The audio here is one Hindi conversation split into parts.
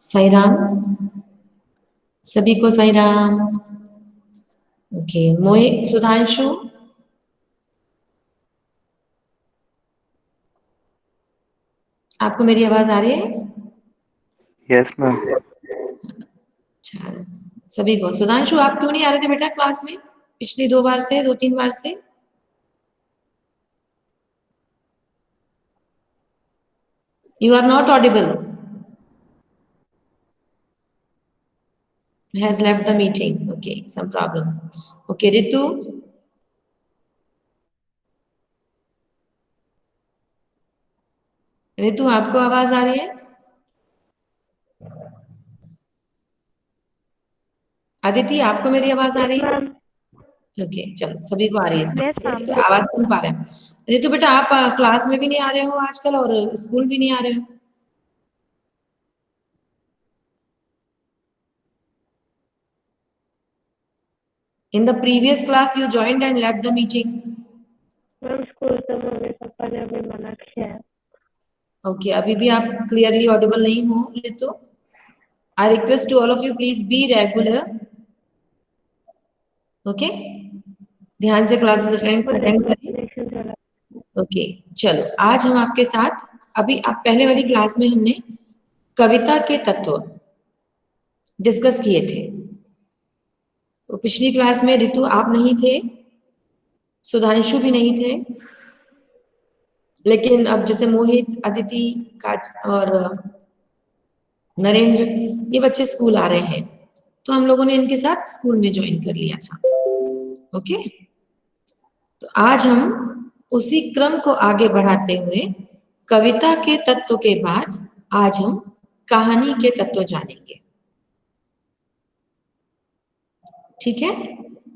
साई राम, सभी को साई राम। ओके, मोहित, सुधांशु, आपको मेरी आवाज आ रही है? Yes ma'am. अच्छा, सभी को। सुधांशु, आप क्यों नहीं आ रहे थे बेटा क्लास में पिछली 2 बार से, 2-3 बार से? You are not audible. Has left the meeting. Okay, some problem. Okay, Ritu, Ritu आपको आवाज आ रही है? अदिति, आपको मेरी आवाज आ रही है? ओके, चलो, सभी को आ रही है। Yes ma'am. तो आवाज सुन पा रहे हैं। रितु बेटा, आप क्लास में भी नहीं आ रहे हो आजकल और स्कूल भी नहीं आ रहे हो। In the previous class you joined and left the meeting. Ma'am school तो मम्मी पापा ने अभी मना किया है। ओके, अभी भी आप क्लियरली ऑडिबल नहीं हो Ritu. I request to all of you, please be regular. Okay, ध्यान से क्लासेस अटेंड करिए। ओके, चलो, आज हम आपके साथ, अभी आप पहले वाली क्लास में हमने कविता के तत्व डिस्कस किए थे। तो पिछली क्लास में रितु आप नहीं थे, सुधांशु भी नहीं थे, लेकिन अब जैसे मोहित, अदिति, काज और नरेंद्र, ये बच्चे स्कूल आ रहे हैं, तो हम लोगों ने इनके साथ स्कूल में ज्वाइन कर लिया था। ओके, तो आज हम उसी क्रम को आगे बढ़ाते हुए कविता के तत्व के बाद आज हम कहानी के तत्व जानेंगे। ठीक है,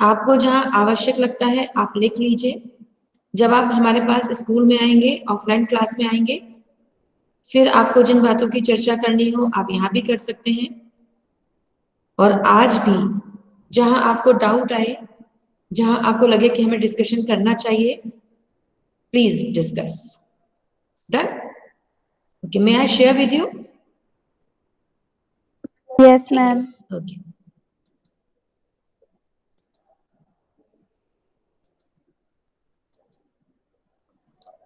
आपको जहां आवश्यक लगता है आप लिख लीजिए। जब आप हमारे पास स्कूल में आएंगे, ऑफलाइन क्लास में आएंगे, फिर आपको जिन बातों की चर्चा करनी हो आप यहाँ भी कर सकते हैं। और आज भी जहां आपको डाउट आए, जहां आपको लगे कि हमें डिस्कशन करना चाहिए, please discuss. Done? Okay, may I share with you? Yes ma'am. Okay,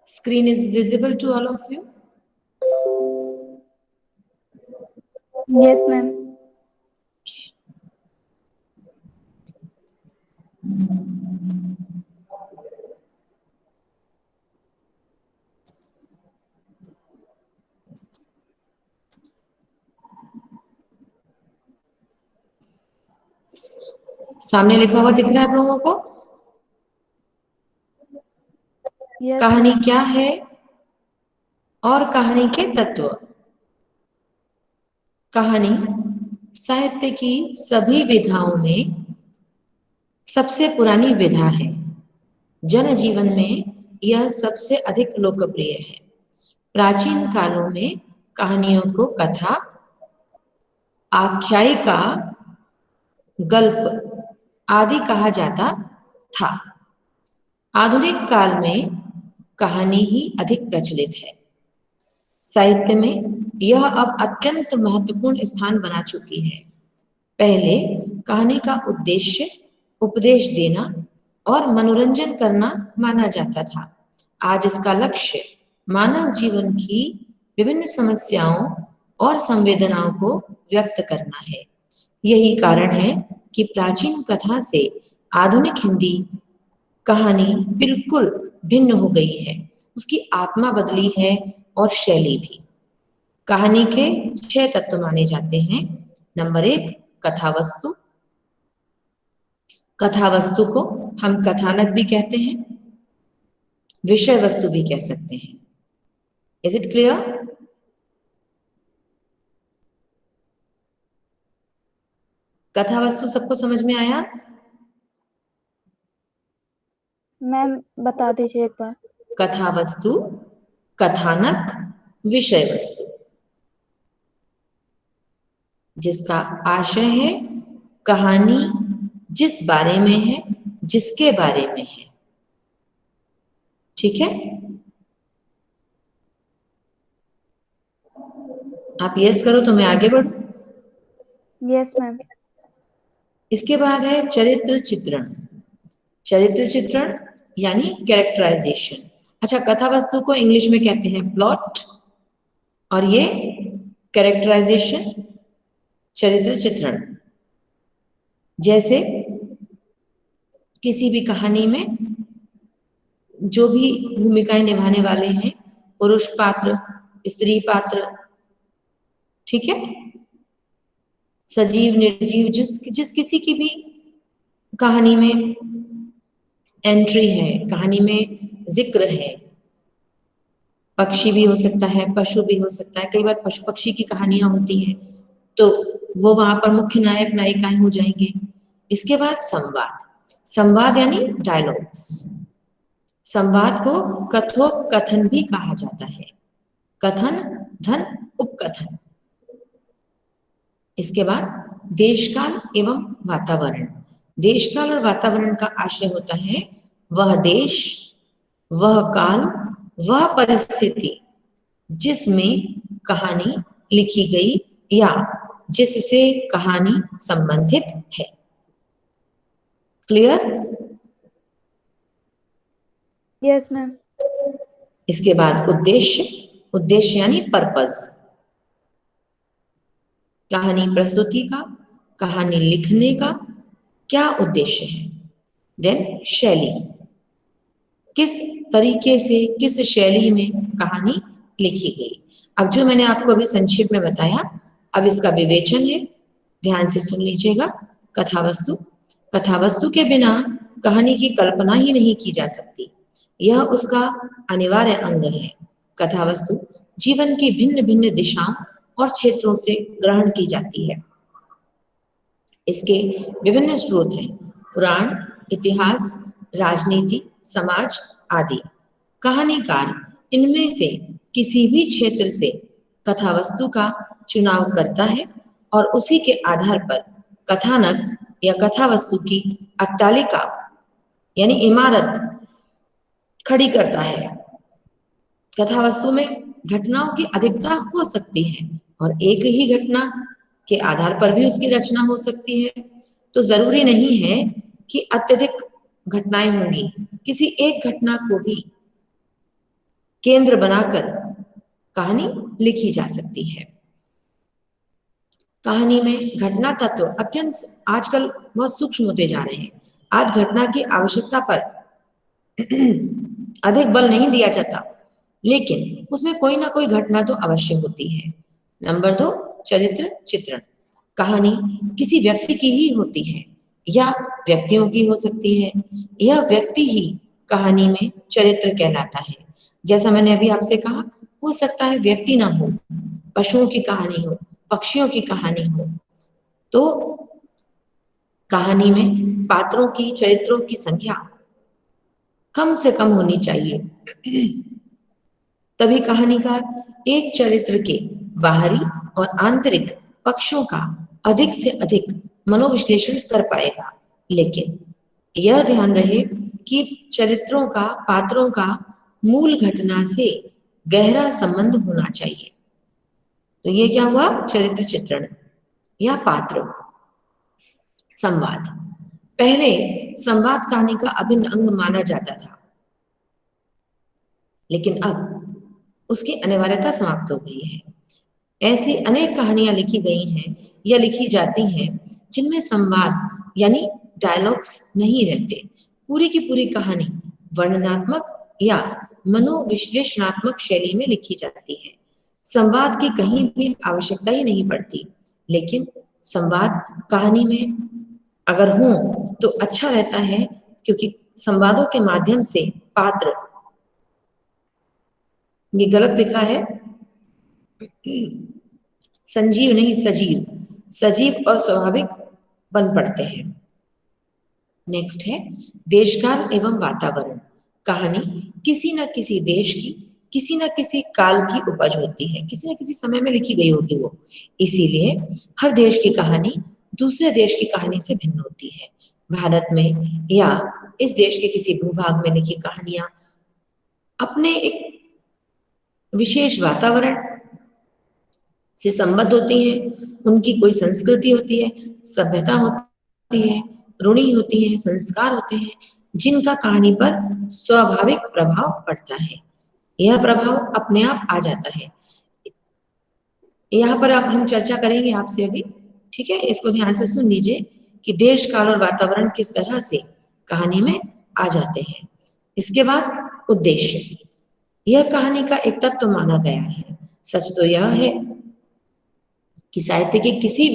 screen is visible to all of you? Yes ma'am. सामने लिखा हुआ दिख रहा है आप लोगों को? यस कहानी मैम। क्या है और कहानी के तत्व। कहानी साहित्य की सभी विधाओं में सबसे पुरानी विधा है। जनजीवन में यह सबसे अधिक लोकप्रिय है। प्राचीन कालों में कहानियों को कथा, आख्यायिका, गल्प आदि कहा जाता था। आधुनिक काल में कहानी ही अधिक प्रचलित है। साहित्य में यह अब अत्यंत महत्वपूर्ण स्थान बना चुकी है। पहले कहानी का उद्देश्य उपदेश देना और मनोरंजन करना माना जाता था। आज इसका लक्ष्य मानव जीवन की विभिन्न समस्याओं और संवेदनाओं को व्यक्त करना है। यही कारण है कि प्राचीन कथा से आधुनिक हिंदी कहानी बिल्कुल भिन्न हो गई है। उसकी आत्मा बदली है और शैली भी। कहानी के 6 तत्व माने जाते हैं। नंबर 1, कथावस्तु। कथावस्तु को हम कथानक भी कहते हैं, विषय वस्तु भी कह सकते हैं। Is it clear? कथावस्तु सबको समझ में आया? मैम बता दीजिए एक बार। कथा वस्तु, कथानक, विषय वस्तु, जिसका आशय है कहानी जिस बारे में है, जिसके बारे में है। ठीक है, आप यस करो तो मैं आगे बढ़ूं। Yes ma'am. इसके बाद है चरित्र चित्रण। चरित्र चित्रण यानी कैरेक्टराइजेशन। अच्छा, कथा वस्तु को इंग्लिश में कहते हैं प्लॉट, और ये कैरेक्टराइजेशन, चरित्र चित्रण। जैसे किसी भी कहानी में जो भी भूमिकाएं निभाने वाले हैं, पुरुष पात्र, स्त्री पात्र, ठीक है, सजीव निर्जीव, जिस किसी की भी कहानी में एंट्री है, कहानी में जिक्र है, पक्षी भी हो सकता है, पशु भी हो सकता है। कई बार पशु पक्षी की कहानियां होती हैं, तो वो वहां पर मुख्य नायक नायिकाएं हो जाएंगे। इसके बाद संवाद। संवाद यानी डायलॉग्स। संवाद को कथोपकथन भी कहा जाता है। कथन, धन, उपकथन। इसके बाद देशकाल एवं वातावरण। देशकाल और वातावरण का आशय होता है वह देश, वह काल, वह परिस्थिति जिसमें कहानी लिखी गई या जिससे कहानी संबंधित है। क्लियर? Yes ma'am. इसके बाद उद्देश्य। उद्देश्य यानी पर्पस। कहानी प्रस्तुति का, कहानी लिखने का क्या उद्देश्य है। देन शैली, किस तरीके से, किस शैली में कहानी लिखी गई। अब जो मैंने आपको अभी संक्षेप में बताया, अब इसका विवेचन है, ध्यान से सुन लीजिएगा। कथावस्तु। कथावस्तु के बिना कहानी की कल्पना ही नहीं की जा सकती, यह उसका अनिवार्य अंग है। कथावस्तु जीवन की भिन्न भिन्न दिशाओं और क्षेत्रों से ग्रहण की जाती है। इसके विभिन्न स्रोत हैं, पुराण, इतिहास, राजनीति, समाज आदि। कहानीकार इनमें से किसी भी क्षेत्र से कथावस्तु का चुनाव करता है और उसी के आधार पर कथानक या कथावस्तु की अट्टालिका यानी इमारत खड़ी करता है। कथावस्तु में घटनाओं की अधिकता हो सकती है और एक ही घटना के आधार पर भी उसकी रचना हो सकती है। तो जरूरी नहीं है कि अत्यधिक घटनाएं होंगी, किसी एक घटना को भी केंद्र बनाकर कहानी लिखी जा सकती है। कहानी में घटना तत्व अत्यंत आजकल बहुत सूक्ष्म होते जा रहे हैं। आज घटना की आवश्यकता पर अधिक बल नहीं दिया जाता, लेकिन उसमें कोई ना कोई घटना तो अवश्य होती है। नंबर 2, चरित्र चित्रण। कहानी किसी व्यक्ति की ही होती है या व्यक्तियों की हो सकती है। यह व्यक्ति ही कहानी में चरित्र कहलाता है। जैसा मैंने अभी आपसे कहा, हो सकता है व्यक्ति ना हो, पशुओं की कहानी हो, पक्षियों की कहानी हो। तो कहानी में पात्रों की, चरित्रों की संख्या कम से कम होनी चाहिए, तभी कहानीकार एक चरित्र के बाहरी और आंतरिक पक्षों का अधिक से अधिक मनोविश्लेषण कर पाएगा। लेकिन यह ध्यान रहे कि चरित्रों का, पात्रों का मूल घटना से गहरा संबंध होना चाहिए। तो ये क्या हुआ? चरित्र चित्रण या पात्र। संवाद। पहले संवाद कहानी का अभिन्न अंग माना जाता था, लेकिन अब उसकी अनिवार्यता समाप्त हो गई है। ऐसी अनेक कहानियां लिखी गई हैं या लिखी जाती हैं जिनमें संवाद यानी डायलॉग्स नहीं रहते। पूरी की पूरी कहानी वर्णनात्मक या मनोविश्लेषणात्मक शैली में लिखी जाती है। संवाद की कहीं भी आवश्यकता ही नहीं पड़ती, लेकिन संवाद कहानी में अगर हो तो अच्छा रहता है, क्योंकि संवादों के माध्यम से पात्र, ये गलत लिखा है, संजीव नहीं सजीव, सजीव और स्वाभाविक बन पड़ते हैं। नेक्स्ट है देशकाल एवं वातावरण। कहानी किसी न किसी देश की किसी न किसी काल की उपज होती है, किसी न किसी समय में लिखी गई होगी वो, इसीलिए हर देश की कहानी दूसरे देश की कहानी से भिन्न होती है। भारत में या इस देश के किसी भूभाग में लिखी कहानियां अपने एक विशेष वातावरण से संबद्ध होती है, उनकी कोई संस्कृति होती है, सभ्यता होती है, रूढ़ी होती है, संस्कार होते हैं, जिनका कहानी पर स्वाभाविक प्रभाव पड़ता है। यह प्रभाव अपने आप आ जाता है। यहाँ पर अब हम चर्चा करेंगे आपसे अभी, ठीक है, इसको ध्यान से सुन लीजिए कि देश काल और वातावरण किस तरह से कहानी में आ जाते हैं। इसके बाद उद्देश्य, यह कहानी का एक तत्व माना गया है। सच तो यह है कि साहित्य की किसी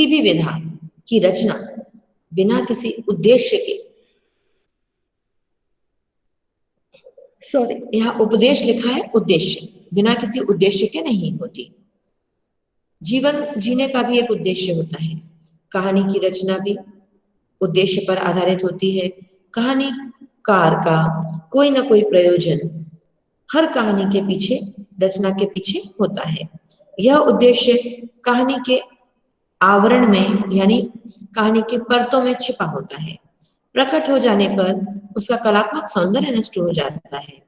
भी विधा की रचना बिना किसी उद्देश्य के, सॉरी यहाँ उपदेश लिखा है, उद्देश्य बिना किसी उद्देश्य के नहीं होती। जीवन जीने का भी एक उद्देश्य होता है, कहानी की रचना भी उद्देश्य पर आधारित होती है। कहानीकार का कोई ना कोई प्रयोजन हर कहानी के पीछे, रचना के पीछे होता है। यह उद्देश्य कहानी के आवरण में यानी कहानी के परतों में छिपा होता है। प्रकट हो जाने पर उसका कलात्मक सौंदर्य नष्ट हो जाता है।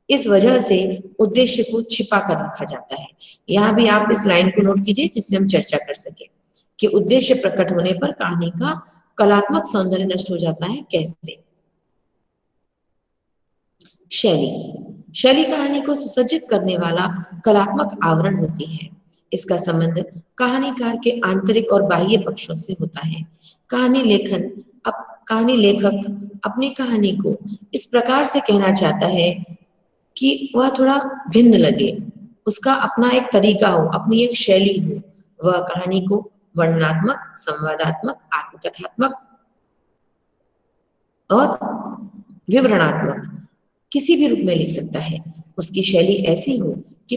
इस वजह से उद्देश्य को छिपा कर रखा जाता है। यहाँ भी आप इस लाइन को नोट कीजिए जिससे हम चर्चा कर सके कि उद्देश्य प्रकट होने पर कहानी का कलात्मक सौंदर्य नष्ट हो जाता है कैसे। शैली कहानी को सुसज्जित करने वाला कलात्मक आवरण होती है। इसका संबंध कहानीकार के आंतरिक और बाह्य पक्षों से होता है। कहानी लेखक अपनी कहानी को इस प्रकार से कहना चाहता है कि वह थोड़ा भिन्न लगे, उसका अपना एक तरीका हो, अपनी एक शैली हो। वह कहानी को वर्णनात्मक, संवादात्मक, आत्मकथात्मक और विवरणात्मक किसी भी रूप में लिख सकता है। उसकी शैली ऐसी हो कि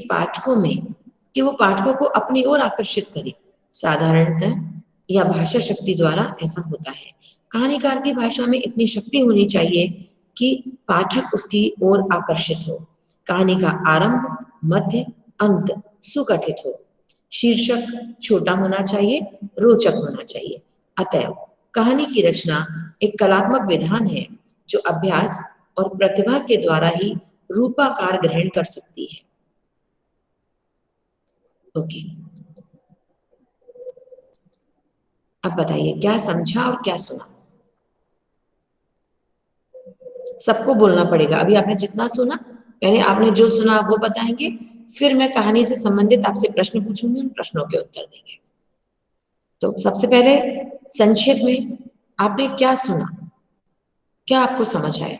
वो पाठकों को अपनी ओर आकर्षित करे। साधारणतः या भाषा शक्ति द्वारा ऐसा होता है। कहानीकार की भाषा में इतनी शक्ति होनी चाहिए कि पाठक उसकी ओर आकर्षित हो। कहानी का आरंभ, मध्य, अंत सुगठित हो। शीर्षक छोटा होना चाहिए, रोचक होना चाहिए। अतएव कहानी की रचना एक कलात्मक विधान है जो अभ्यास और प्रतिभा के द्वारा ही रूपाकार ग्रहण कर सकती है। ओके, अब बताइए क्या समझा और क्या सुना। सबको बोलना पड़ेगा। अभी आपने जितना सुना, पहले आपने जो सुना वो बताएंगे, फिर मैं कहानी से संबंधित आपसे प्रश्न पूछूंगी, उन प्रश्नों के उत्तर देंगे। तो सबसे पहले संक्षेप में आपने क्या सुना, क्या आपको समझ आया।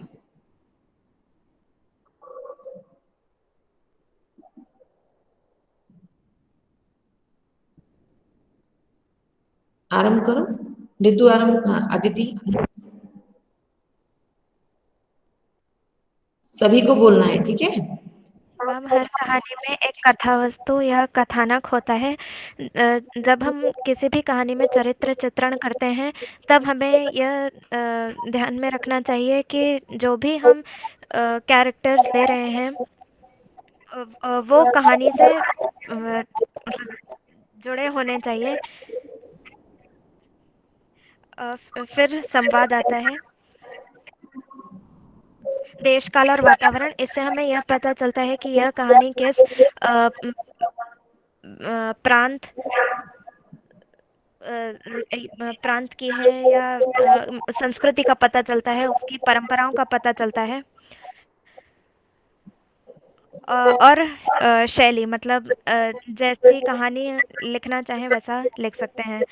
आरंभ करो, रितु आरंभ, हाँ अदिति, सभी को बोलना है, ठीक है। मैम हर कहानी में एक कथा वस्तु या कथानक होता है। जब हम किसी भी कहानी में चरित्र चित्रण करते हैं तब हमें यह ध्यान में रखना चाहिए कि जो भी हम कैरेक्टर्स ले रहे हैं वो कहानी से जुड़े होने चाहिए। फिर संवाद आता है, देश काल और वातावरण। इससे हमें यह पता चलता है कि यह कहानी किस प्रांत प्रांत की है या संस्कृति का पता चलता है, उसकी परंपराओं का पता चलता है। और शैली मतलब जैसी कहानी लिखना चाहें वैसा लिख सकते हैं।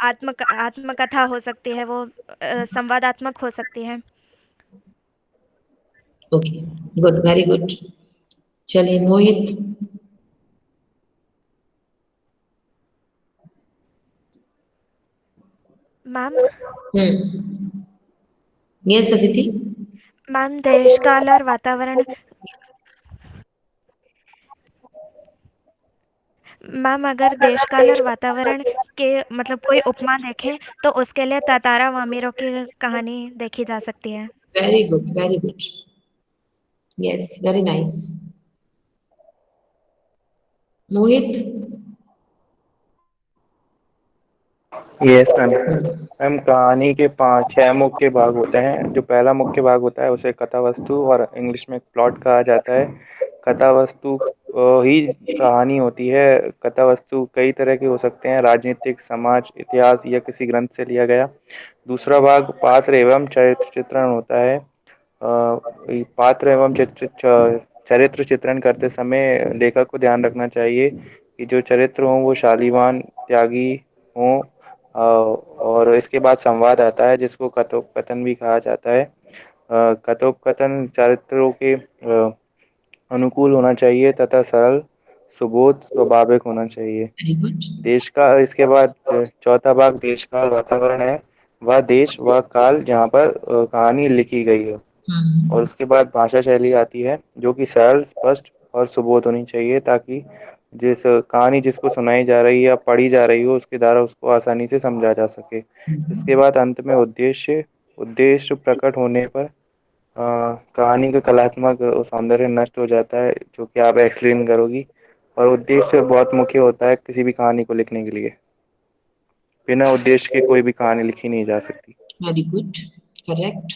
आत्मकथा हो सकती है, वो संवादात्मक हो सकती है। Okay, good, very good. चलिए Mohit. Ma'am yes Aditi. Ma'am देश काल और वातावरण मैम अगर देश काल और वातावरण के मतलब कोई उपमा देखें तो उसके लिए तातारा वामीरो की कहानी देखी जा सकती है। Very good, very good, yes, very nice. Mohit. Yes ma'am. Ma'am कहानी के 6 मुख्य भाग होते हैं। जो पहला मुख्य भाग होता है उसे कथा वस्तु और इंग्लिश में प्लॉट कहा जाता है। कथा वस्तु ही कहानी होती है। कथा वस्तु कई तरह के हो सकते हैं, राजनीतिक, समाज, इतिहास या किसी ग्रंथ से लिया गया। दूसरा भाग पात्र एवं चरित्र चित्रण होता है। पात्र एवं चरित्र चित्रण करते समय लेखक को ध्यान रखना चाहिए कि जो चरित्र हों वो शालीवान, त्यागी हों। और इसके बाद संवाद आता है जिसको कथोपकथन भी कहा जाता है। कथोपकथन चरित्रों के अनुकूल होना चाहिए तथा सरल, सुबोध, स्वाभाविक होना चाहिए। Very good. देश का इसके बाद चौथा भाग देश काल वातावरण है। वह देश वह काल जहाँ पर कहानी लिखी गई है। और उसके बाद भाषा शैली आती है जो कि सरल, स्पष्ट और सुबोध होनी चाहिए ताकि जिस कहानी जिसको सुनाई जा रही है या पढ़ी जा रही हो उसके द्वारा उसको आसानी से समझा जा सके। इसके बाद अंत में उद्देश्य उद्देश्य प्रकट होने पर कहानी का कलात्मक सौंदर्य नष्ट हो जाता है जो कि आप एक्सप्लेन करोगी। और उद्देश्य बहुत मुख्य होता है किसी भी कहानी को लिखने के लिए। बिना उद्देश्य के कोई भी कहानी लिखी नहीं जा सकती। Very good, correct.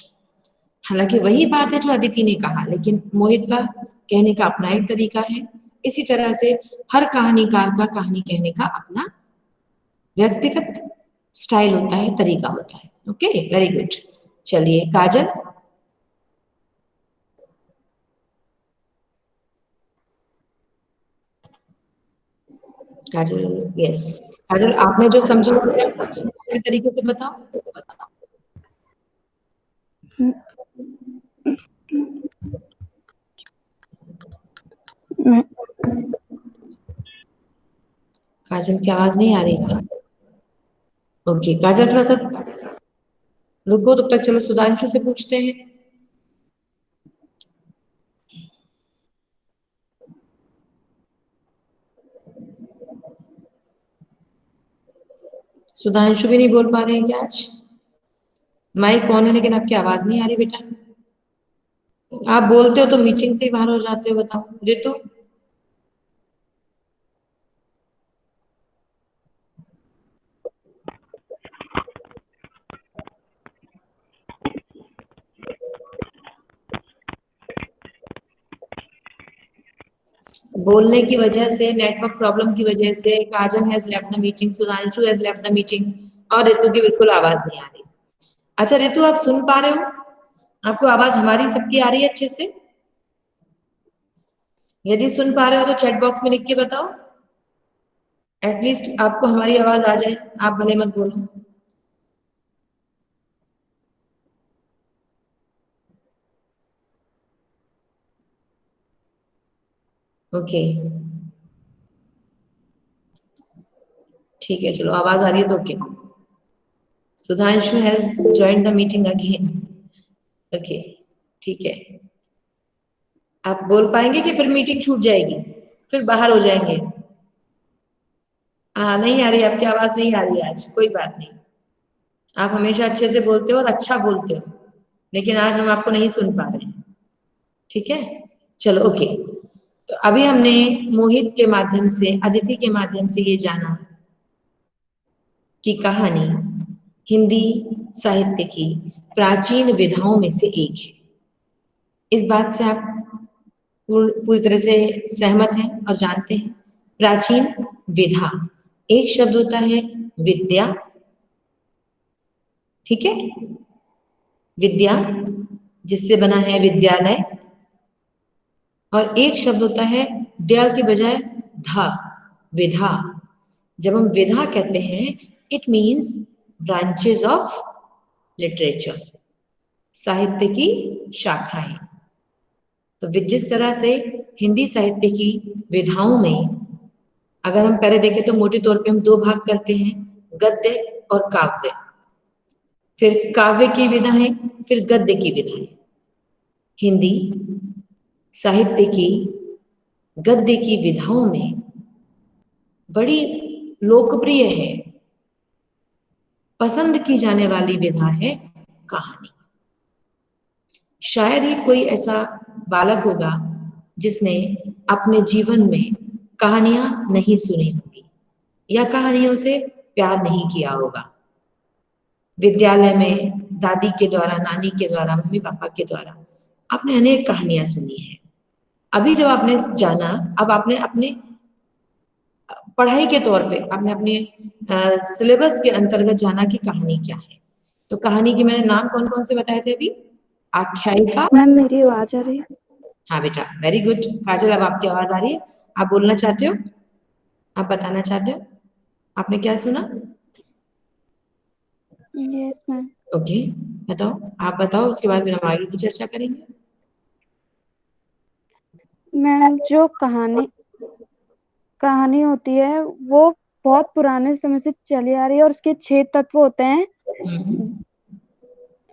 हालांकि वही बात है जो अदिति ने कहा, लेकिन मोहित का कहने का अपना एक तरीका है। इसी तरह से हर कहानीकार का कहानी कहने का अपना व्यक्तिगत स्टाइल होता है, तरीका होता है। Okay, very good. चलिए काजल। काजल, यस। काजल, आपने जो समझा अपने तरीके से बताओ। काजल की आवाज नहीं आ रही क्या? ओके काजल, थोड़ा सा रुको, तब तक चलो सुधांशु से पूछते हैं। सुधांशु भी नहीं बोल पा रहे हैं क्या आज? माइक ऑन है लेकिन आपकी आवाज नहीं आ रही बेटा। आप बोलते हो तो मीटिंग से ही बाहर हो जाते हो। बताओ रितु। बोलने की वजह से, नेटवर्क प्रॉब्लम की वजह से Kajal has left the meeting, Sudhanshu has left the meeting और रितु की बिल्कुल आवाज नहीं आ रही। अच्छा रितु, आप सुन पा रहे हो? आपको आवाज हमारी सबकी आ रही है अच्छे से? यदि सुन पा रहे हो तो चैट बॉक्स में लिख के बताओ। एटलीस्ट आपको हमारी आवाज आ जाए, आप भले मत बोलो। ओके ठीक है, चलो आवाज आ रही है तो okay. Sudhanshu has join the meeting again. Okay ठीक है। आप बोल पाएंगे कि फिर मीटिंग छूट जाएगी, फिर बाहर हो जाएंगे? हाँ नहीं आ रही, आपकी आवाज नहीं आ रही आज, कोई बात नहीं। आप हमेशा अच्छे से बोलते हो और अच्छा बोलते हो, लेकिन आज हम आपको नहीं सुन पा रहे हैं। ठीक है, चलो ओके। तो अभी हमने मोहित के माध्यम से, अदिति के माध्यम से ये जाना कि कहानी हिंदी साहित्य की प्राचीन विधाओं में से एक है। इस बात से आप पूरी तरह से सहमत हैं और जानते हैं। प्राचीन विधा, एक शब्द होता है विद्या, ठीक है, विद्या जिससे बना है विद्यालय, और एक शब्द होता है द्या के बजाय धा, विधा। जब हम विधा कहते हैं it means branches of literature, साहित्य की शाखाएं। तो जिस तरह से हिंदी साहित्य की विधाओं में अगर हम पहले देखें तो मोटे तौर पे हम दो भाग करते हैं, गद्य और काव्य। फिर काव्य की विधाएं, फिर गद्य की विधाएं। हिंदी साहित्य की गद्य की विधाओं में बड़ी लोकप्रिय है, पसंद की जाने वाली विधा है कहानी। शायद ही कोई ऐसा बालक होगा जिसने अपने जीवन में कहानियां नहीं सुनी होगी या कहानियों से प्यार नहीं किया होगा। विद्यालय में दादी के द्वारा, नानी के द्वारा, मम्मी पापा के द्वारा आपने अनेक कहानियां सुनी है। अभी जब आपने जाना, अब आपने अपने पढ़ाई के तौर पे आपने अपने सिलेबस के अंतर्गत जाना कि कहानी क्या है। तो कहानी के मैंने नाम कौन कौन से बताए थे अभी? आख्यायिका। मैम मेरी आवाज आ रही है? हाँ बेटा, वेरी गुड। काजल, अब आपकी आवाज आ रही है, आप बोलना चाहते हो, आप बताना चाहते हो आपने क्या सुना? Yes ma'am. ओके, बताओ, आप बताओ, उसके बाद फिर हम आगे की चर्चा करेंगे। मैम जो कहानी होती है वो बहुत पुराने समय से चली आ रही है और उसके 6 तत्व होते हैं।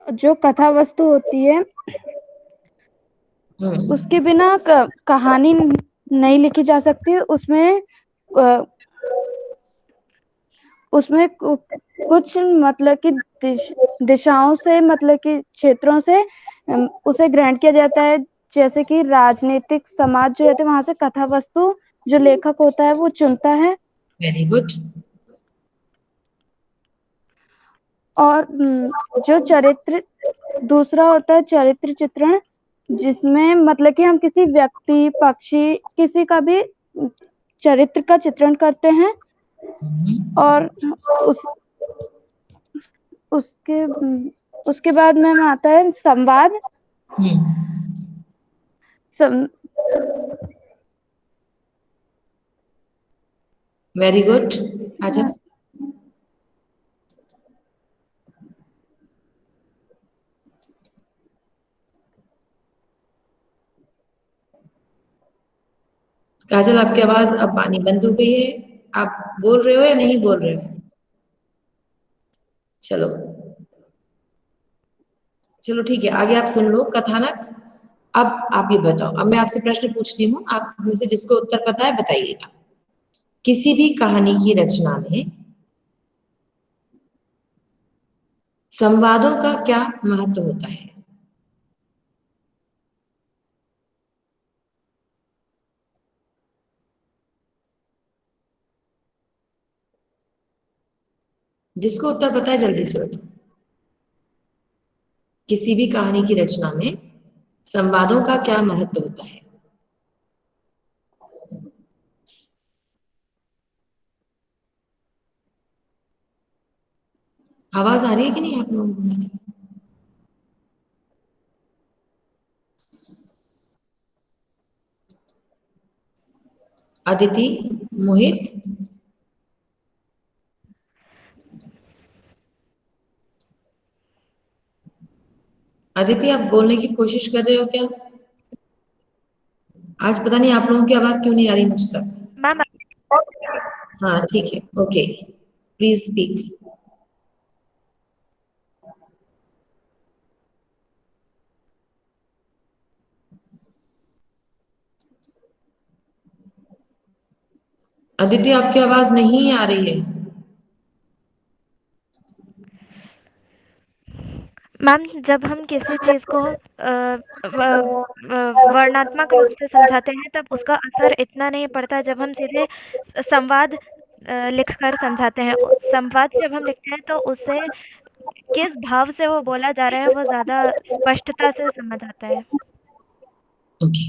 जो कथा वस्तु होती है उसके बिना कहानी नहीं लिखी जा सकती। उसमें कुछ मतलब कि दिशाओं से, मतलब कि क्षेत्रों से उसे ग्रहण किया जाता है। जैसे कि राजनीतिक, समाज जो रहते हैं वहां से कथा वस्तु जो लेखक होता है वो चुनता है। Very good. और जो चरित्र दूसरा होता है चरित्र चित्रण, जिसमें मतलब कि हम किसी व्यक्ति, पक्षी, किसी का भी चरित्र का चित्रण करते हैं। और उसके बाद में आता है संवाद। Very good. अच्छा, काजल, आपकी आवाज अब पानी बंद हो गई है, आप बोल रहे हो या नहीं बोल रहे हो? चलो चलो ठीक है, आगे आप सुन लो कथानक। अब आप ये बताओ, अब मैं आपसे प्रश्न पूछती हूँ, आप में से जिसको उत्तर पता है बताइएगा। किसी भी कहानी की रचना में संवादों का क्या महत्व होता है? जिसको उत्तर पता है जल्दी से बताओ। किसी भी कहानी की रचना में संवादों का क्या महत्व होता है? आवाज आ रही है कि नहीं आप लोगों को मेरी? अदिति, मोहित, अदिति, आप बोलने की कोशिश कर रहे हो क्या? आज पता नहीं आप लोगों की आवाज क्यों नहीं आ रही मुझ तक। मैम हाँ ठीक है, ओके, प्लीज स्पीक। अदिति, आपकी आवाज नहीं आ रही है। मैम जब हम किसी चीज़ को वर्णनात्मक रूप से समझाते हैं तब उसका असर इतना नहीं पड़ता जब हम सीधे संवाद लिखकर समझाते हैं। संवाद जब हम लिखते हैं तो उससे किस भाव से वो बोला जा रहा है वो ज़्यादा स्पष्टता से समझ आता है। ओके,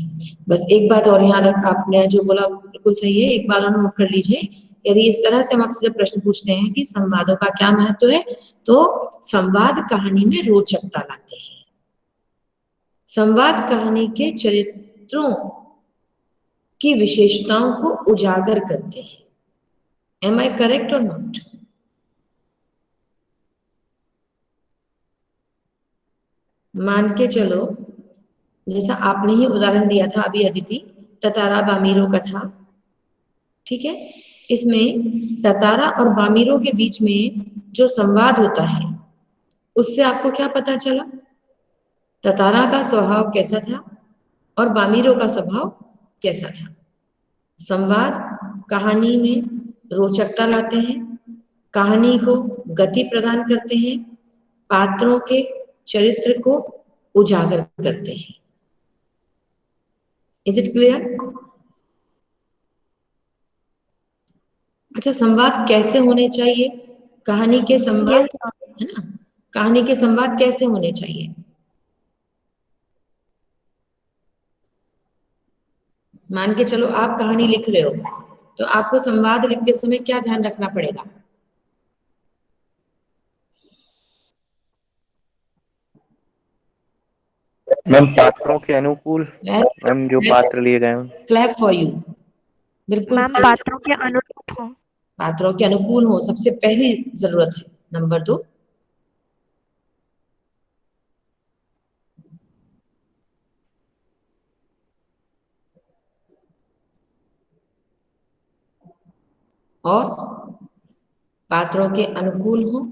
बस एक बात और यहाँ रख, आपने जो बोला बिल्कुल सही है, एक बार और नोट कर लीजिए। यदि इस तरह से हम आपसे जब प्रश्न पूछते हैं कि संवादों का क्या महत्व है, तो संवाद कहानी में रोचकता लाते हैं। संवाद कहानी के चरित्रों की विशेषताओं को उजागर करते हैं। एम आई करेक्ट और नॉट? मान के चलो, जैसा आपने ही उदाहरण दिया था अभी अदिति, ततारा बामीरो कथा, ठीक है, इसमें ततारा और बामीरो के बीच में जो संवाद होता है उससे आपको क्या पता चला? ततारा का स्वभाव कैसा था और बामीरो का स्वभाव कैसा था। संवाद कहानी में रोचकता लाते हैं, कहानी को गति प्रदान करते हैं, पात्रों के चरित्र को उजागर करते हैं। Is it clear? अच्छा, संवाद कैसे होने चाहिए? कहानी के संवाद, है ना, कहानी के संवाद कैसे होने चाहिए? मान के चलो आप कहानी लिख रहे हो, तो आपको संवाद लिखते समय क्या ध्यान रखना पड़ेगा? मैम पात्रों के अनुकूल, मैम जो पात्र लिए गए हैं। Clap for you. बिल्कुल मैम सही। पात्रों के अनुरूप हो। पात्रों के अनुकूल हो, सबसे पहली जरूरत है। नंबर 2, और पात्रों के अनुकूल हो,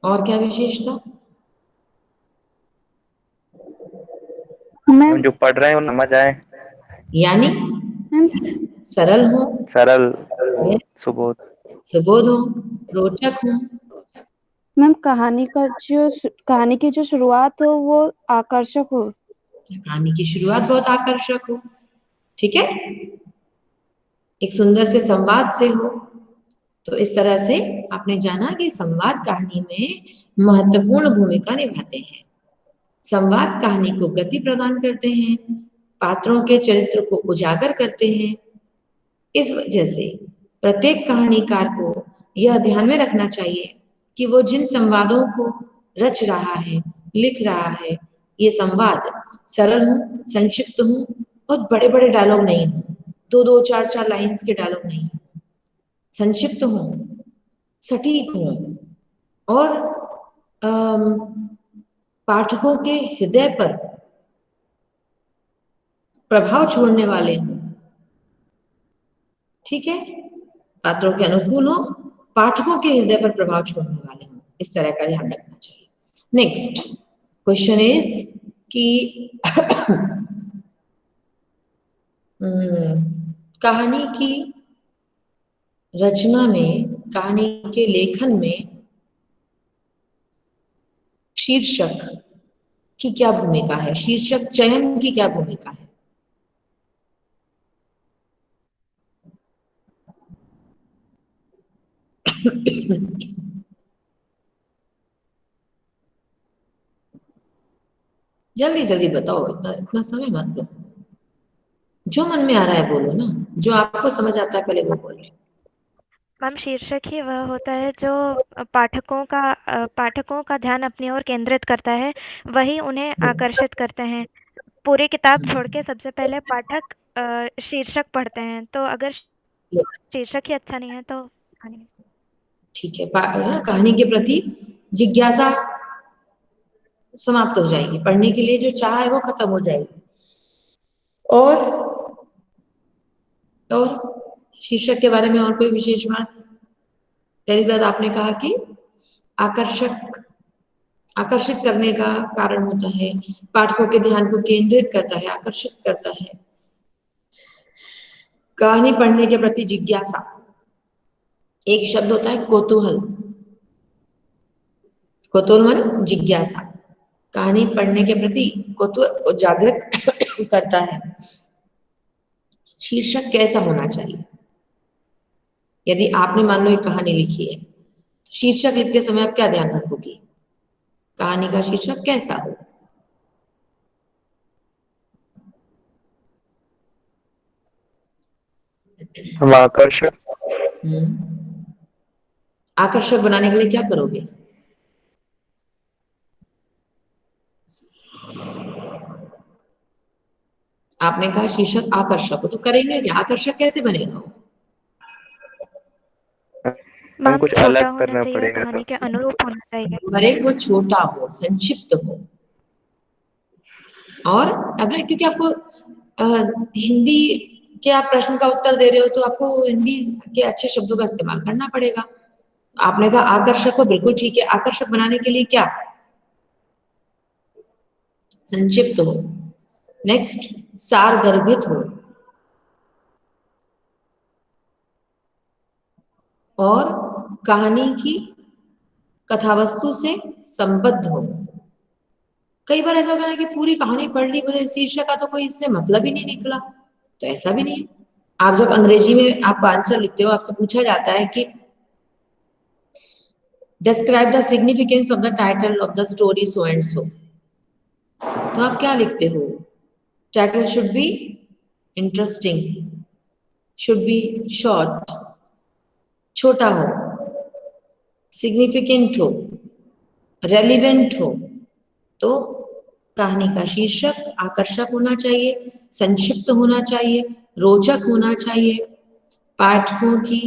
और क्या विशेषता? मैम जो पढ़ रहे हैं उन्हें समझ आए, यानी मैम सरल हो, सरल, Yes. सुबोध, सुबोध हो, रोचक हो। मैम कहानी की जो शुरुआत हो वो आकर्षक हो। कहानी की शुरुआत बहुत आकर्षक हो, ठीक है, एक सुंदर से संवाद से हो। तो इस तरह से आपने जाना कि संवाद कहानी में महत्वपूर्ण भूमिका निभाते हैं। संवाद कहानी को गति प्रदान करते हैं, पात्रों के चरित्र को उजागर करते हैं। इस वजह से प्रत्येक कहानीकार को यह ध्यान में रखना चाहिए कि वो जिन संवादों को रच रहा है, लिख रहा है, ये संवाद सरल हो, संक्षिप्त हो, बहुत बड़े बड़े डायलॉग नहीं हो, 2-2, 4-4 लाइंस के डायलॉग नहीं, संक्षिप्त हो, सटीक हो, और पाठकों के हृदय पर प्रभाव छोड़ने वाले हों, ठीक है, पात्रों के अनुकूल हो, पाठकों के हृदय पर प्रभाव छोड़ने वाले हों, इस तरह का ध्यान रखना चाहिए। नेक्स्ट क्वेश्चन इज कि कहानी की रचना में, कहानी के लेखन में शीर्षक की क्या भूमिका है? शीर्षक चयन की क्या भूमिका है? जल्दी जल्दी बताओ, इतना समय मत लो, जो मन में आ रहा है बोलो ना, जो आपको समझ आता है पहले वो बोलो। मैम शीर्षक ही वह होता है जो पाठकों का ध्यान अपनी ओर केंद्रित करता है, वही उन्हें आकर्षित करते हैं। पूरी किताब छोड़ के सबसे पहले पाठक शीर्षक पढ़ते हैं, तो अगर शीर्षक ही अच्छा नहीं है तो कहानी नहीं। ठीक है, कहानी के प्रति जिज्ञासा समाप्त हो जाएगी, पढ़ने के लिए जो चाह है वो खत्म हो जाएगी। और शीर्षक के बारे में और कोई विशेष बात? पहली बात आपने कहा कि आकर्षित करने का कारण होता है, पाठकों के ध्यान को केंद्रित करता है, आकर्षित करता है, कहानी पढ़ने के प्रति जिज्ञासा। एक शब्द होता है कौतूहल, कौतूहल माने जिज्ञासा, कहानी पढ़ने के प्रति कौतूहल को जागृत करता है। शीर्षक कैसा होना चाहिए? यदि आपने मान लो एक कहानी लिखी है, शीर्षक लिखते समय आप क्या ध्यान रखोगी? कहानी का शीर्षक कैसा हो? हम आकर्षक। आकर्षक बनाने के लिए क्या करोगे? आपने कहा शीर्षक आकर्षक हो, तो करेंगे क्या? आकर्षक कैसे बनेगा वो? हम कुछ छोटा अलग होना करना चाहिए, पड़ेगा। कहानी के अनुरूप होना चाहिए। भले वो छोटा हो, संक्षिप्त हो, और अब क्योंकि आपको हिंदी के आप प्रश्न का उत्तर दे रहे हो, तो आपको हिंदी के अच्छे शब्दों का इस्तेमाल करना पड़ेगा। आपने कहा आकर्षक हो, बिल्कुल ठीक है। आकर्षक बनाने के लिए क्या? संक्षिप्त हो, नेक्स्ट सारगर्भित हो, और कहानी की कथावस्तु से संबद्ध हो। कई बार ऐसा होता है ना कि पूरी कहानी पढ़ ली, बोले शीर्षक का तो कोई इससे मतलब ही नहीं निकला, तो ऐसा भी नहीं है। आप जब अंग्रेजी में आप आंसर लिखते हो, आपसे पूछा जाता है कि describe the significance of the title of the story so and so, तो आप क्या लिखते हो? Title should be interesting, should be short, छोटा हो, सिग्निफिकेंट हो, रेलिवेंट हो। तो कहानी का शीर्षक आकर्षक होना चाहिए, संक्षिप्त होना चाहिए, रोचक होना चाहिए, पाठकों की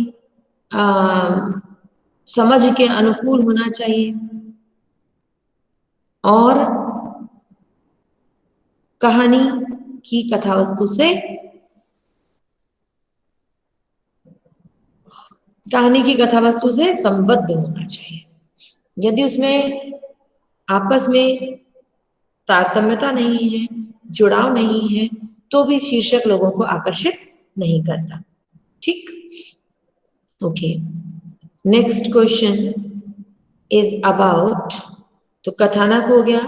समझ के अनुकूल होना चाहिए, और कहानी की कथावस्तु से संबद्ध होना चाहिए। यदि उसमें आपस में तारतम्यता नहीं है, जुड़ाव नहीं है, तो भी शीर्षक लोगों को आकर्षित नहीं करता। ठीक, okay. Next question is about, तो कथानक हो गया,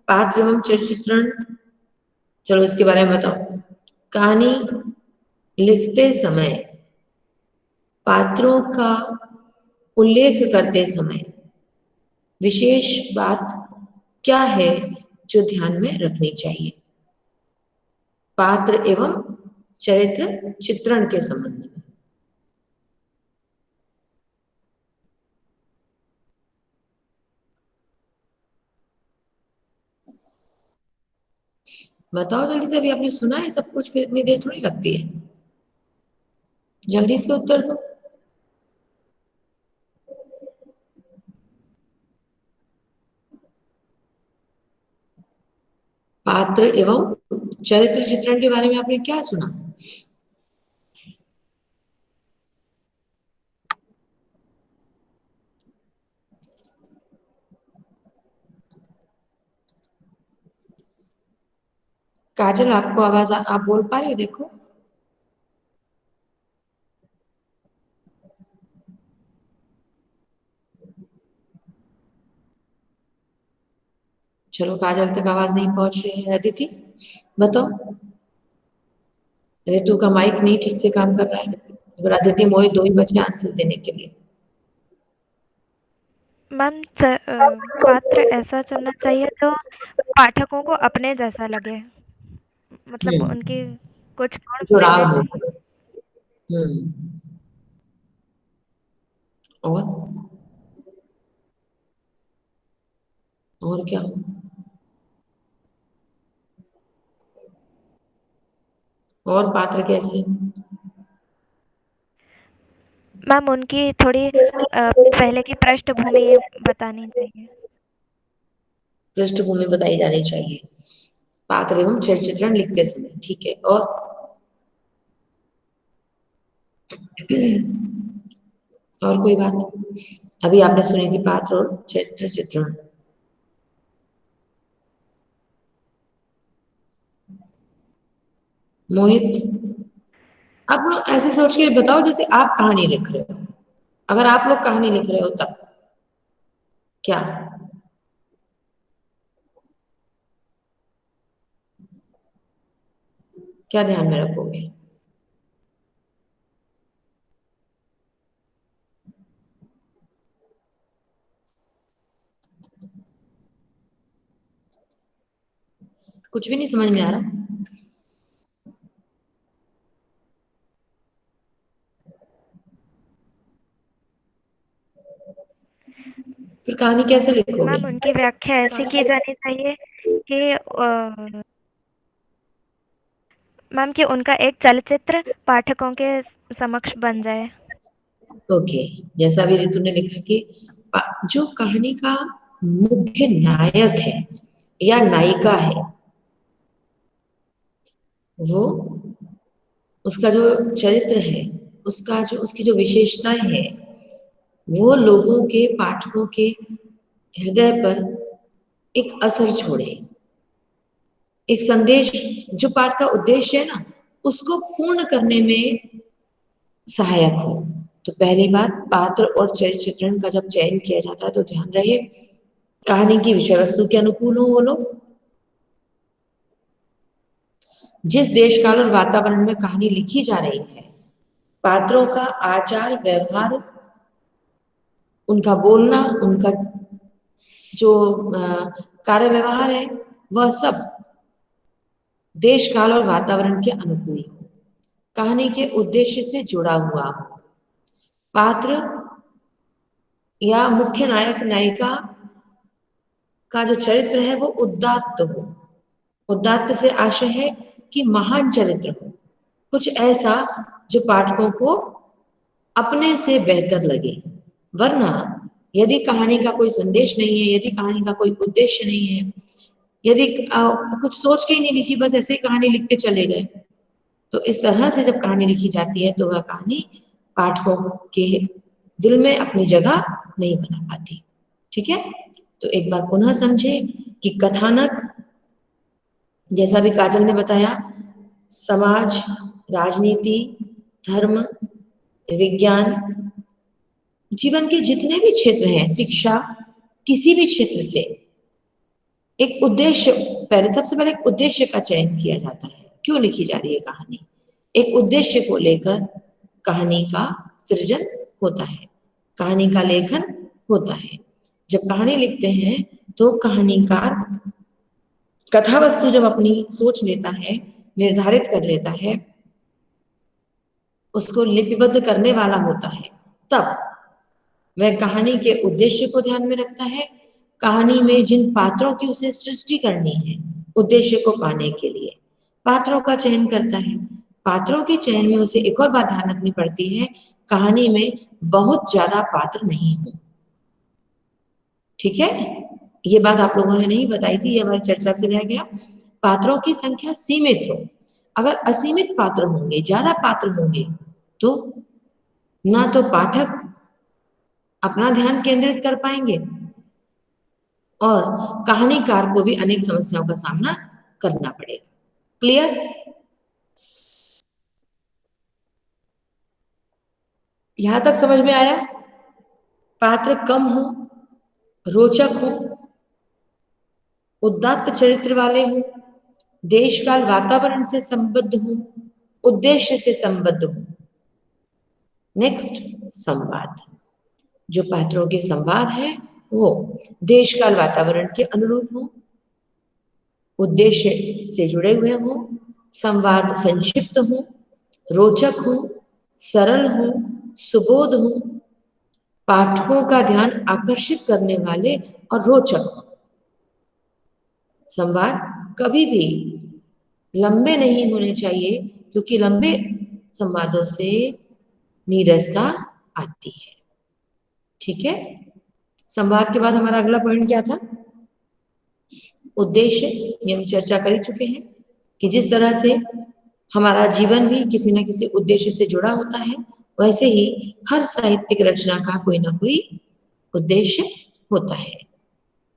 पात्र एवं चरित्र चित्रण, चलो इसके बारे में बताओ। कहानी लिखते समय पात्रों का उल्लेख करते समय विशेष बात क्या है जो ध्यान में रखनी चाहिए पात्र एवं चरित्र चित्रण के संबंध में? बताओ जल्दी से, अभी आपने सुना है सब कुछ, फिर इतनी देर थोड़ी लगती है, जल्दी से उत्तर दो। पात्र एवं चरित्र चित्रण के बारे में आपने क्या सुना? काजल, आपको आवाज आप बोल पा रहे हो? देखो, चलो काजल तक आवाज नहीं पहुंच रही है। अदिति बताओ, ऋतु का माइक नहीं ठीक से काम कर रहा है, अगर अदिति मोहित दो ही बचे आंसर देने के लिए। मैम पात्र ऐसा चुनना चाहिए जो पाठकों को अपने जैसा लगे, मतलब उनकी कुछ गुण जुड़ाव मिले। हो। और क्या हो? और पात्र कैसे? मैम उनकी थोड़ी पहले की पृष्ठभूमि बतानी चाहिए। पृष्ठभूमि बताई जानी चाहिए पात्र एवं चरित्र चित्रण लिखते समय, ठीक है। और कोई बात? अभी आपने सुनी थी पात्र और चरित्र चित्रण। मोहित, आप लोग ऐसे सोच के बताओ जैसे आप कहानी लिख रहे हो, अगर आप लोग कहानी लिख रहे हो तब क्या क्या ध्यान में रखोगे? कुछ भी नहीं समझ में आ रहा? फिर कहानी कैसे लिखोगे? मैम उनकी व्याख्या ऐसी की जानी चाहिए कि मैम कि उनका एक चलचित्र पाठकों के समक्ष बन जाए। ओके, जैसा अभी ऋतु ने लिखा कि जो कहानी का मुख्य नायक है या नायिका है, वो उसका जो चरित्र है, उसकी जो विशेषताएं हैं, वो लोगों के पाठकों के हृदय पर एक असर छोड़े, एक संदेश, जो पाठ का उद्देश्य है ना, उसको पूर्ण करने में सहायक हो। तो पहली बात, पात्र और चरित्र चित्रण का जब चयन किया जाता है तो ध्यान रहे कहानी की विषय वस्तु के अनुकूल हो वो लोग। जिस देश काल और वातावरण में कहानी लिखी जा रही है, पात्रों का आचार व्यवहार, उनका बोलना, उनका जो कार्य व्यवहार है, वह सब देश काल और वातावरण के अनुकूल हो, कहानी के उद्देश्य से जुड़ा हुआ हो, पात्र या मुख्य नायक नायिका का जो चरित्र है वो उदात्त हो। उदात्त से आशय है कि महान चरित्र हो, कुछ ऐसा जो पाठकों को अपने से बेहतर लगे। वरना यदि कहानी का कोई संदेश नहीं है, यदि कहानी का कोई उद्देश्य नहीं है, यदि कुछ सोच के ही नहीं लिखी, बस ऐसे ही कहानी लिख के चले गए, तो इस तरह से जब कहानी लिखी जाती है तो वह कहानी पाठकों के दिल में अपनी जगह नहीं बना पाती। ठीक है, तो एक बार पुनः समझे कि कथानक, जैसा भी काजल ने बताया, समाज, राजनीति, धर्म, विज्ञान, जीवन के जितने भी क्षेत्र हैं, शिक्षा, किसी भी क्षेत्र से एक उद्देश्य, पहले सबसे पहले एक उद्देश्य का चयन किया जाता है। क्यों लिखी जा रही है कहानी, एक उद्देश्य को लेकर कहानी का सृजन होता है, कहानी का लेखन होता है। जब कहानी लिखते हैं तो कहानीकार कथा वस्तु जब अपनी सोच लेता है, निर्धारित कर लेता है, उसको लिपिबद्ध करने वाला होता है, तब वह कहानी के उद्देश्य को ध्यान में रखता है, कहानी में जिन पात्रों की उसे सृष्टि करनी है उद्देश्य को पाने के लिए पात्रों का चयन करता है। पात्रों के चयन में उसे एक और बात ध्यान रखनी पड़ती है, कहानी में बहुत ज्यादा पात्र नहीं हो। ठीक है, ये बात आप लोगों ने नहीं बताई थी, ये हमारी चर्चा से रह गया। पात्रों की संख्या सीमित हो। अगर असीमित पात्र होंगे, ज्यादा पात्र होंगे, तो ना तो पाठक अपना ध्यान केंद्रित कर पाएंगे और कहानीकार को भी अनेक समस्याओं का सामना करना पड़ेगा। क्लियर? यहां तक समझ में आया? पात्र कम हो, रोचक हो, उदात्त चरित्र वाले हो, देश काल वातावरण से संबद्ध हो, उद्देश्य से संबद्ध हो। नेक्स्ट, संवाद। जो पात्रों के संवाद है वो देश काल वातावरण के अनुरूप हो, उद्देश्य से जुड़े हुए हो, संवाद संक्षिप्त हो, रोचक हो, सरल हो, सुबोध हो, पाठकों का ध्यान आकर्षित करने वाले और रोचक हो। संवाद कभी भी लंबे नहीं होने चाहिए, क्योंकि लंबे संवादों से नीरसता आती है। ठीक है, संवाद के बाद हमारा अगला पॉइंट क्या था? उद्देश्य। ये हम चर्चा कर ही चुके हैं कि जिस तरह से हमारा जीवन भी किसी न किसी उद्देश्य से जुड़ा होता है, वैसे ही हर साहित्यिक रचना का कोई ना कोई उद्देश्य होता है।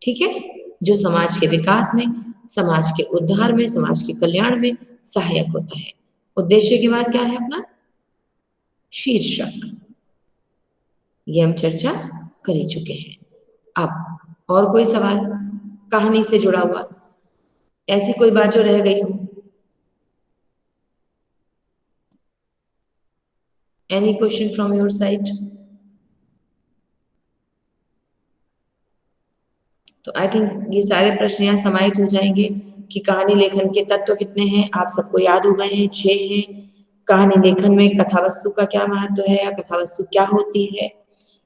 ठीक है, जो समाज के विकास में, समाज के उद्धार में, समाज के कल्याण में सहायक होता है। उद्देश्य के बाद क्या है अपना? शीर्षक। ये हम चर्चा कर ही चुके हैं। अब और कोई सवाल कहानी से जुड़ा हुआ, ऐसी कोई बात जो रह गई हो? Any question from your side? तो आई थिंक ये सारे प्रश्न यहाँ समाहित हो जाएंगे कि कहानी लेखन के तत्व कितने हैं, आप सबको याद हो गए हैं, 6 हैं। कहानी लेखन में कथा वस्तु का क्या महत्व है, या कथा वस्तु क्या होती है,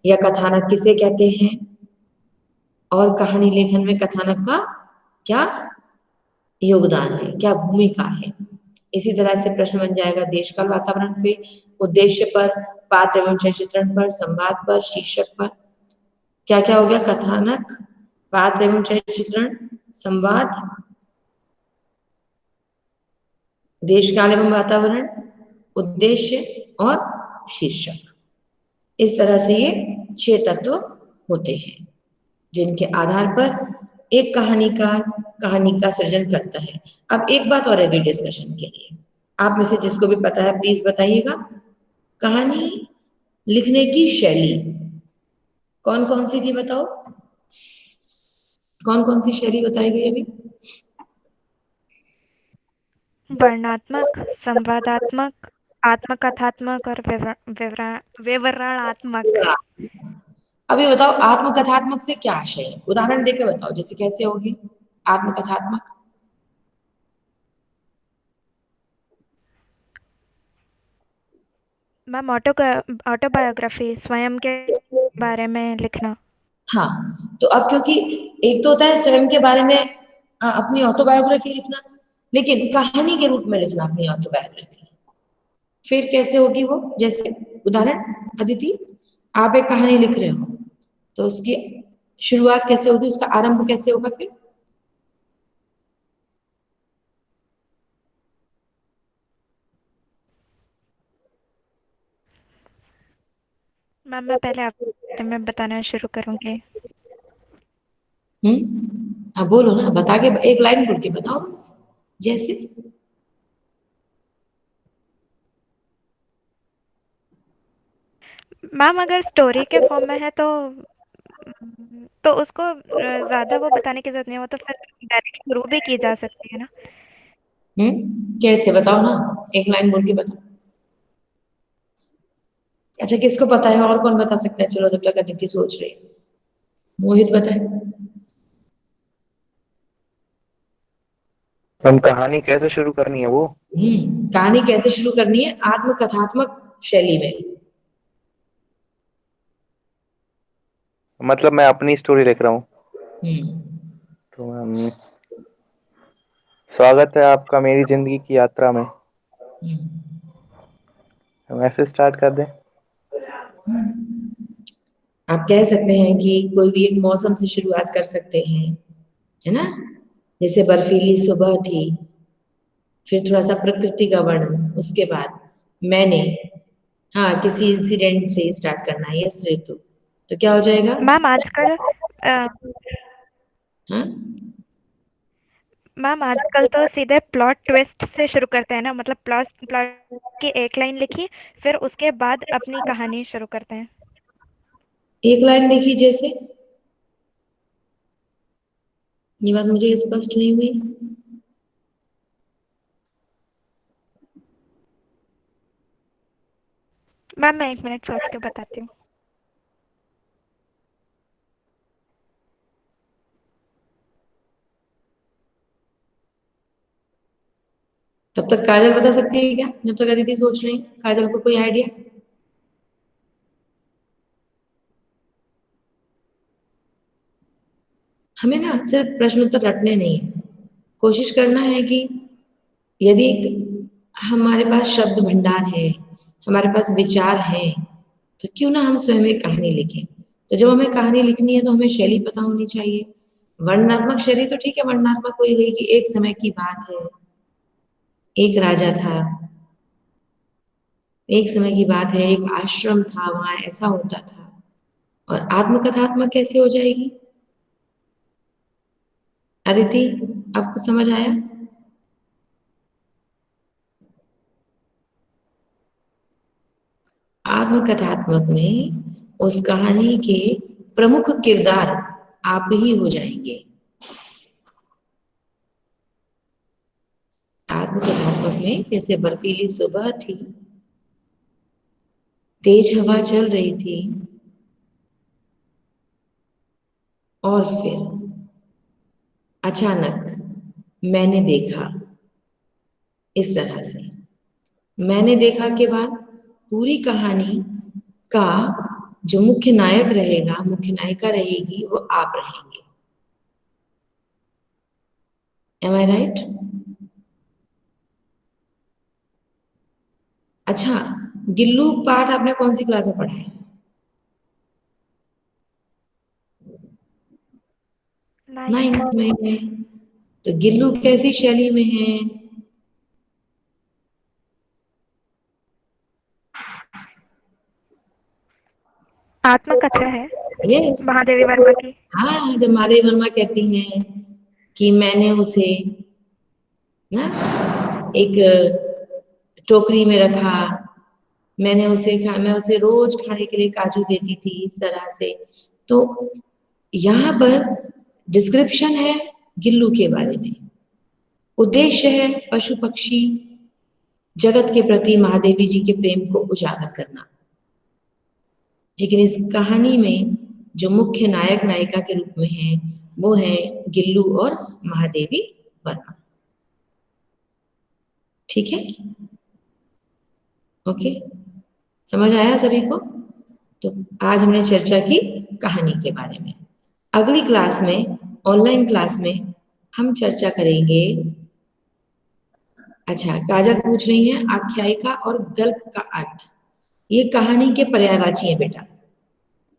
या कथानक किसे कहते हैं, और कहानी लेखन में कथानक का क्या योगदान है, क्या भूमिका है। इसी तरह से प्रश्न बन जाएगा देश काल वातावरण पे, उद्देश्य पर, पात्र एवं चरित्र चित्रण पर, संवाद पर, शीर्षक पर। क्या क्या हो गया? कथानक, पात्र एवं चरित्र चित्रण, संवाद, देश काल एवं वातावरण, उद्देश्य और शीर्षक। इस तरह से ये 6 तत्व होते हैं जिनके आधार पर एक कहानीकार कहानी का सृजन करता है। अब एक बात और है डिस्कशन के लिए, आप में से जिसको भी पता है प्लीज बताइएगा, कहानी लिखने की शैली कौन कौन सी थी बताओ, कौन कौन सी शैली बताई गई अभी? वर्णनात्मक, संवादात्मक, आत्मकथात्मक और विवरणात्मक। अभी बताओ आत्मकथात्मक से क्या आशय है, उदाहरण देके बताओ, जैसे कैसे होगी आत्मकथात्मक? मैम ऑटोबायोग्राफी, स्वयं के बारे में लिखना। हाँ, तो अब क्योंकि एक तो होता है स्वयं के बारे में अपनी ऑटोबायोग्राफी लिखना, लेकिन कहानी के रूप में लिखना अपनी ऑटोबायोग्राफी, फिर कैसे होगी वो? जैसे उदाहरण, अदिति आप एक कहानी लिख रहे हो, तो उसकी शुरुआत कैसे होगी, उसका आरंभ कैसे होगा फिर? मैम मैं पहले आपके में बताना शुरू करूंगी। अब बोलो ना, बता के एक लाइन बोल के बताओ बस। जैसे मैम अगर स्टोरी के फॉर्म में है तो उसको ज्यादा वो बताने की जरूरत नहीं, वो तो फिर डायरेक्ट शुरू भी की जा सकती है ना। कैसे बताओ ना, एक लाइन बोल के बताओ। अच्छा किसको पता है, और कौन बता सकता है? चलो जब तक अदिति सोच रही है, मोहित बताए। हम कहानी कैसे शुरू करनी है वो? कहानी कैसे शुरू करनी है आत्मकथात्मक शैली में? मतलब मैं अपनी स्टोरी लिख रहा हूँ, हम्म तो स्वागत है आपका मेरी जिंदगी की यात्रा में, हम ऐसे स्टार्ट कर दें। आप कह सकते हैं कि कोई भी एक मौसम से शुरुआत कर सकते हैं, है ना? जैसे बर्फीली सुबह थी, फिर थोड़ा सा प्रकृति का वर्णन, उसके बाद मैंने, हाँ किसी इंसिडेंट से स्टार्ट करना है, यस ऋतु, तो क्या हो जाएगा? मैम आजकल हाँ मैम आजकल तो सीधे प्लॉट ट्विस्ट से शुरू करते हैं ना, मतलब प्लॉट प्लॉट की एक लाइन लिखी, फिर उसके बाद अपनी कहानी शुरू करते हैं। एक लाइन लिखी जैसे, ये बात मुझे स्पष्ट नहीं हुई। मैम मैं 1 मिनट सोच के बताती हूँ। तब तक काजल बता सकती है क्या, जब तक अदिति सोच रही है? काजल को कोई आइडिया? हमें ना सिर्फ प्रश्न उत्तर रटने नहीं है, कोशिश करना है कि यदि हमारे पास शब्द भंडार है, हमारे पास विचार है, तो क्यों ना हम स्वयं एक कहानी लिखें। तो जब हमें कहानी लिखनी है तो हमें शैली पता होनी चाहिए। वर्णनात्मक शैली तो ठीक है, वर्णनात्मक हो गई कि एक समय की बात है, एक राजा था, एक समय की बात है, एक आश्रम था, वहां ऐसा होता था। और आत्मकथात्मक कैसे हो जाएगी अदिति, आपको समझ आया? आत्मकथात्मक में उस कहानी के प्रमुख किरदार आप ही हो जाएंगे। आत्मकथात्मक में जैसे बर्फीली सुबह थी, तेज हवा चल रही थी, और फिर अचानक मैंने देखा, इस तरह से मैंने देखा के बाद पूरी कहानी का जो मुख्य नायक रहेगा, मुख्य नायिका रहेगी, वो आप रहेंगे। एम आई राइट? अच्छा, गिल्लू पाठ आपने कौन सी क्लास में पढ़ा है? नाइन्थ। 9th में है। तो गिल्लू कैसी शैली में है? आत्मकथा है यस। महादेवी वर्मा की। हाँ, जब महादेवी वर्मा कहती हैं कि मैंने उसे ना एक टोकरी में रखा, मैं उसे रोज खाने के लिए काजू देती थी, इस तरह से। तो यहाँ पर डिस्क्रिप्शन है गिल्लू के बारे में, उद्देश्य है पशु पक्षी जगत के प्रति महादेवी जी के प्रेम को उजागर करना। लेकिन इस कहानी में जो मुख्य नायक नायिका के रूप में हैं वो हैं गिल्लू और महादेवी वर्मा। ठीक है, ओके, समझ आया सभी को? तो आज हमने चर्चा की कहानी के बारे में। अगली क्लास में, ऑनलाइन क्लास में हम चर्चा करेंगे। अच्छा, काजल पूछ रही है आख्यायिका और गल्प का अर्थ। ये कहानी के पर्यायवाची है बेटा,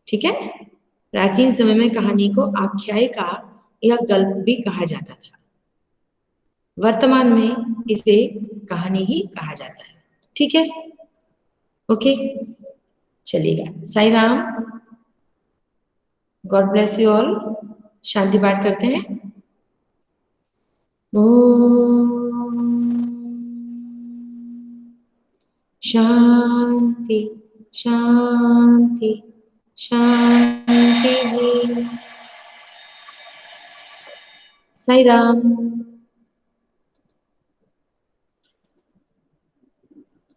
ठीक है। प्राचीन समय में कहानी को आख्यायिका या गल्प भी कहा जाता था। वर्तमान में इसे कहानी ही कहा जाता है, ठीक है, ओके, चलिएगा। Sai Ram, god bless you all. शांति पाठ करते हैं। ओम शांति शांति शांति। साई राम।